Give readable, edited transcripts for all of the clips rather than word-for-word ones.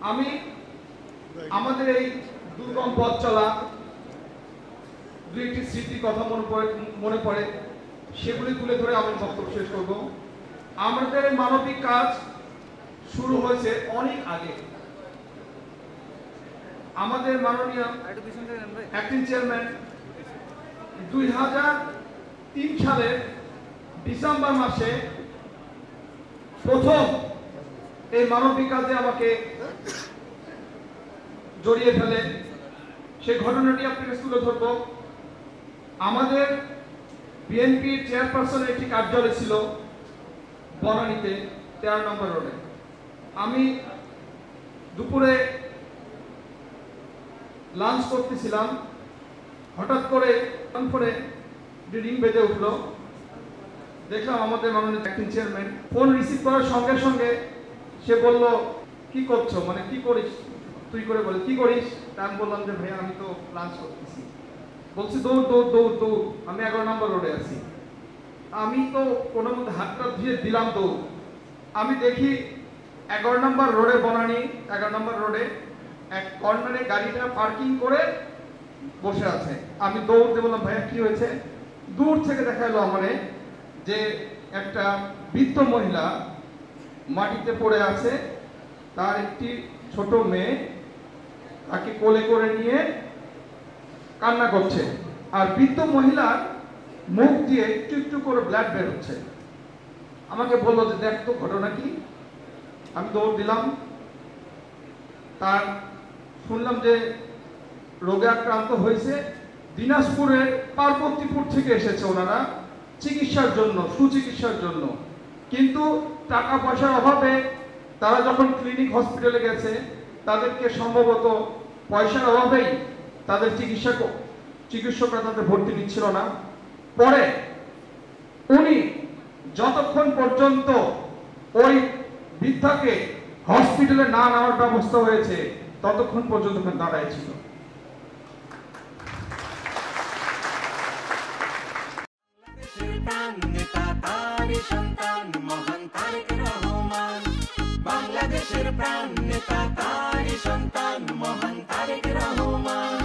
আমি আমাদের এই দুর্গম পথ চলা দুই একটি স্মৃতির কথা মনে পড়ে, সেগুলি তুলে ধরে আমি বক্তব্য শেষ করব। আমাদের মানবিক কাজ শুরু হয়েছে অনেক আগে। আমাদের মাননীয় অ্যাক্টিং চেয়ারম্যান 2003 সালের ডিসেম্বর মাসে প্রথম এই মানবিক কাজে আমাকে জড়িয়ে ফেলে। সেই ঘটনাটি আপনাকে তুলে ধরব। আমাদের বিএনপির চেয়ারপারসনের একটি কার্যালয় ছিল বনানীতে 13 নম্বর রোডে। আমি দুপুরে লাঞ্চ করতেছিলাম, হঠাৎ করে রিং বেজে উঠলো। দেখলাম আমাদের মাননীয় অ্যাক্টিং চেয়ারম্যান। ফোন রিসিভ করার সঙ্গে সঙ্গে সে বলল, কি করছো, মানে কি করিস তুই, করে বলে কি করিস। তা আমি বললাম যে ভাইয়া আমি তো লাঞ্চ করতেছি। বলছি দৌড় দৌড় দৌড় দৌড়, আমি 11 নম্বর রোডে আছি। আমি তো কোনো মধ্যে হাতটা ধুয়ে দিলাম দৌড়। আমি দেখি 11 নম্বর রোডে বনানী 11 নম্বর রোডে এক কর্নারে গাড়িটা পার্কিং করে বসে আছে। আমি দৌড় দিয়ে বললাম ভাইয়া কি হয়েছে। দূর থেকে দেখা গেল আমারে যে একটা বৃদ্ধ মহিলা মাটিতে পড়ে আছে, তার একটি ছোট মেয়ে তাকে কোলে করে নিয়ে কান্না করছে, আর বৃদ্ধ মহিলার মুখ দিয়ে একটু একটু করে ব্লাড বের হচ্ছে। আমাকে বললো যে দেখ তো ঘটনা কি। আমি দৌড় দিলাম, তার শুনলাম যে রোগে আক্রান্ত হয়েছে, দিনাজপুরের পার্বতীপুর থেকে এসেছে ওনারা চিকিৎসার জন্য, সুচিকিৎসার জন্য। কিন্তু টাকা পয়সার অভাবে তারা যখন ক্লিনিক হসপিটালে গেছে, তাদেরকে সম্ভবত পয়সার অভাবেই তাদের চিকিৎসকরা তাদের ভর্তি নিচ্ছিল না। পরে উনি যতক্ষণ পর্যন্ত ওই বৃদ্ধাকে হসপিটালে না নেওয়ার ব্যবস্থা হয়েছে ততক্ষণ পর্যন্ত দাঁড়ায় ছিল। বাংলাদেশের প্রাণ নেতা তারই সন্তান মহান তারেক রহমান।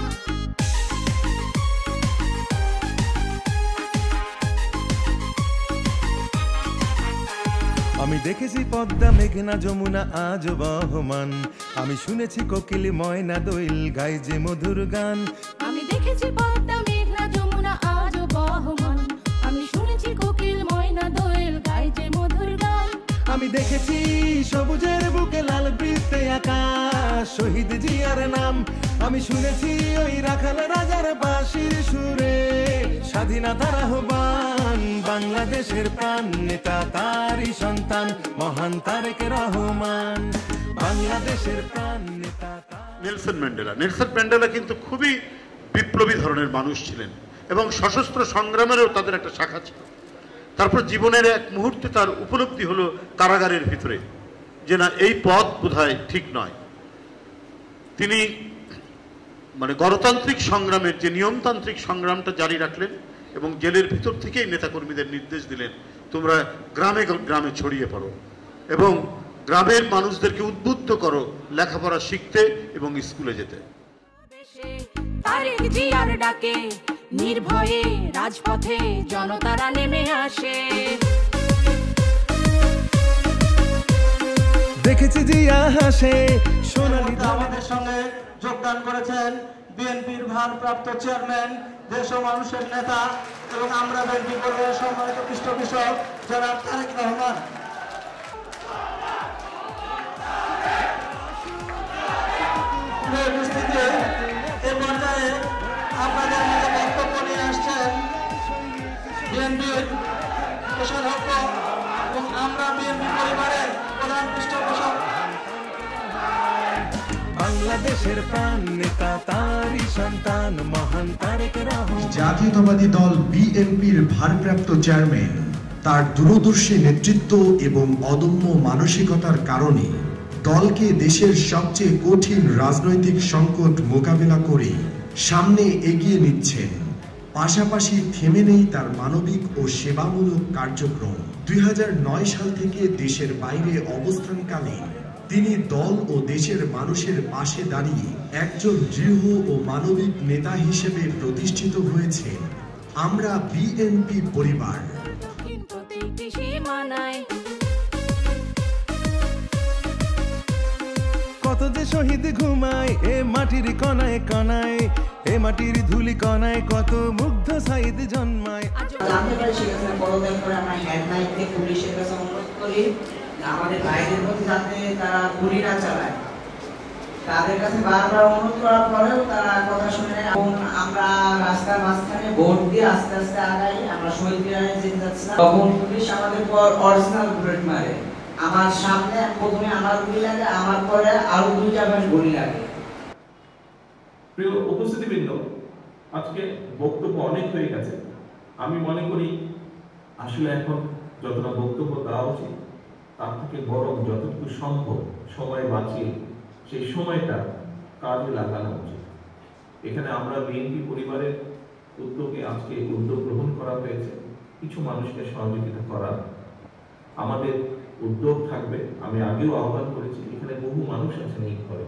আমি দেখেছি পদ্মা মেঘনা যমুনা আজ বহমান, আমি শুনেছি কোকিল ময়না দোয়েল গায় যে মধুর গান। আমি দেখেছি পদ্মা মেঘনা যমুনা আজ বহমান, আমি শুনেছি কোকিল ময়না দোয়েল গায় যে মধুর গান। আমি দেখেছি সবুজের বুকে লাল বৃত্তে আকাশ শহীদ জিয়ার নাম। আমি শুনেছি ওই রাখাল রাজার বাঁশির সুরে স্বাধীনতার আহ্বান। বাংলাদেশের প্রাণ নেতা তারই সন্তান মহান তারেক রহমান। বাংলাদেশের প্রাণ নেতা নেলসন ম্যান্ডেলা কিন্তু খুবই বিপ্লবী ধরনের মানুষ ছিলেন এবং সশস্ত্র সংগ্রামেরও তাদের একটা শাখা ছিল। তারপর জীবনের এক মুহূর্তে তার উপলব্ধি হলো কারাগারের ভিতরে যে না, এই পথ বোধহয় ঠিক নয়। তিনি মানে গণতান্ত্রিক সংগ্রামের যে নিয়মতান্ত্রিক সংগ্রামটা জারি রাখলেন এবং জেলের ভিতর থেকেই নেতাকর্মীদের নির্দেশ দিলেন তোমরা গ্রামে গ্রামে ছড়িয়ে পড়ো এবং গ্রামের মানুষদেরকে উদ্বুদ্ধ করো লেখাপড়া শিখতে এবং স্কুলে যেতে। তারেক জিয়ার ডাকে নির্ভয়ে রাজপথে জনতারা নেমে আসে। দেখেছি জিয়া হাসে সোনালী। আমাদের সঙ্গে যোগদান করেছেন বিএনপির ভারপ্রাপ্ত চেয়ারম্যান, দেশ ও মানুষের নেতা এবং আমরা বিএনপি কর্মীর সম্মানিত পৃষ্ঠপোষক জনাব তারেক রহমান। এ পর্যায়ে আপনাদের মধ্যে বক্তব্য নিয়ে আসছেন বিএনপির কোষাধ্যক্ষ এবং আমরা বিএনপি পরিবারের প্রধান পৃষ্ঠপোষক। বাংলাদেশের প্রাণ নেতা তারই সন্তান মহান তারেক রহমান। জাতীয়তাবাদী দল বিএনপির ভারপ্রাপ্ত চেয়ারম্যান তার দূরদর্শী নেতৃত্ব এবং অদম্য মানসিকতার কারণে দলকে দেশের সবচেয়ে কঠিন রাজনৈতিক সংকট মোকাবেলা করে সামনে এগিয়ে নিচ্ছেন। পাশাপাশি থেমে নেই তার মানবিক ও সেবামূলক কার্যক্রম। 2009 সাল থেকে দেশের বাইরে অবস্থানকালে তিনি দল ও দেশের মানুষের পাশে দাঁড়িয়ে একজন দৃঢ় ও মানবিক নেতা হিসেবে প্রতিষ্ঠিত হয়েছেন। আমরা বিএনপি পরিবার। প্রতিটি সীমানায় কত যে শহীদ ঘুমায় এ মাটির কণায় কণায়, এ মাটির ধুলি কণায় কত মুগ্ধ সাইদ জন্মায়। জানতে পারি সেখানে পদত্যাগ করে আমরা হেডলাইনকে পুলিশের কাছে অনুরোধ করি আমাদের ভাইদের প্রতি যাতে তারা গুলি না চালায়। তাদের কাছে বারবার অনুরোধ করার পরেও তারা কথা শুনে নেয় এবং আমরা রাস্তার মাঝখানে ভোট দিয়ে আস্তে আস্তে আগাই। আমরা শহীদ মিনারে যেতে যাচ্ছিলাম, তখন পুলিশ আমাদের পর অরিজিনাল বুলেট মারে। আমার সামনে প্রথমে আমার গুলি লাগে, আমার পরে আরো 2টা ব্যান্ড গুলি লাগে। প্রিয় উপস্থিতিবৃন্দ, আজকে বক্তব্য অনেক হয়ে গেছে। আমি মনে করি আসলে এখন যতটা বক্তব্য দেওয়া উচিত তার থেকে বরং যতটুকু সম্ভব সময় বাঁচিয়ে সেই সময়টা কাজে লাগানো উচিত। এখানে আমরা বিএনপি পরিবারের উদ্যোগে আজকে উদ্যোগ গ্রহণ করা হয়েছে কিছু মানুষকে সহযোগিতা করার। আমাদের উদ্যোগ থাকবে, আমি আগেও আহ্বান করেছি, এখানে বহু মানুষ আছেন এই ঘরে,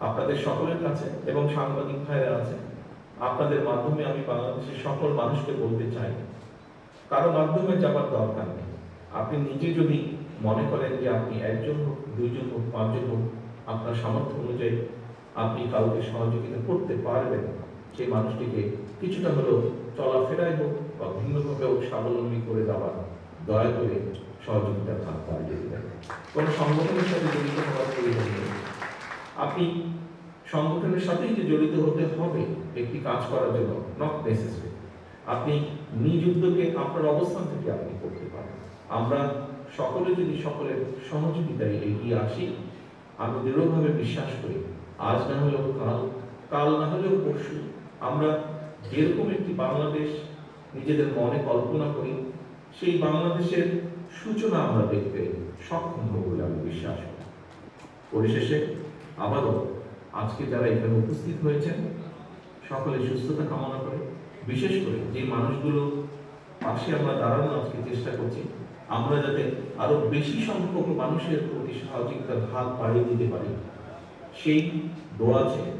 আপনাদের সকলের কাছে এবং সাংবাদিক ভাইরা আছে, আপনাদের মাধ্যমে আমি বাংলাদেশের সকল মানুষকে বলতে চাই, কারো মাধ্যমে যাবার দরকার নেই। আপনি নিজে যদি মনে করেন যে আপনি একজন হোক, 2জন হোক, 5জন হোক, আপনার সামর্থ্য অনুযায়ী আপনি কাউকে সহযোগিতা করতে পারবেন, সেই মানুষটিকে কিছুটা হলেও চলাফেরায় হোক বা ভিন্নভাবে হোক স্বাবলম্বী করে দেওয়ার দয়া করে সহযোগিতার হাত বাড়িয়ে দেবেন। কোনো সংগঠনের সাথে জড়িত হওয়ার প্রয়োজন নেই। আপনি সংগঠনের সাথেই যে জড়িত হতে হবে একটি কাজ করার জন্য, নট নেসেসারি। আপনি নিজ উদ্যোগে আপনার অবস্থান থেকে আপনি করতে পারেন। আমরা সকলে যদি সকলের সহযোগিতায় এগিয়ে আসি, আমি দৃঢ়ভাবে বিশ্বাস করি আজ না হলেও কাল, কাল না হলেও পরশু আমরা যেরকম একটি বাংলাদেশ নিজেদের মনে কল্পনা করি, সেই বাংলাদেশের সূচনা আমরা দেখতে সক্ষম হব বলে আমি বিশ্বাস করি। পরিশেষে আবারও আজকে যারা এখানে উপস্থিত হয়েছেন সকলের সুস্থতা কামনা করে, বিশেষ করে যে মানুষগুলো পাশে আমরা দাঁড়ানো আজকে চেষ্টা করছি, আমরা যাতে আরো বেশি সংখ্যক মানুষের প্রতি সহযোগিতার হাত বাড়িয়ে দিতে পারি, সেই দোয়া চেয়ে,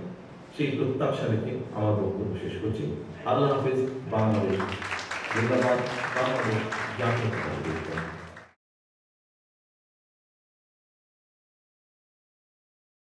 সেই প্রত্যাশা রেখে আমার বক্তব্য শেষ করছি। আল্লাহ হাফেজ। বাংলাদেশ জিন্দাবাদ। বাংলাদেশ জাতীয়তাবাদী।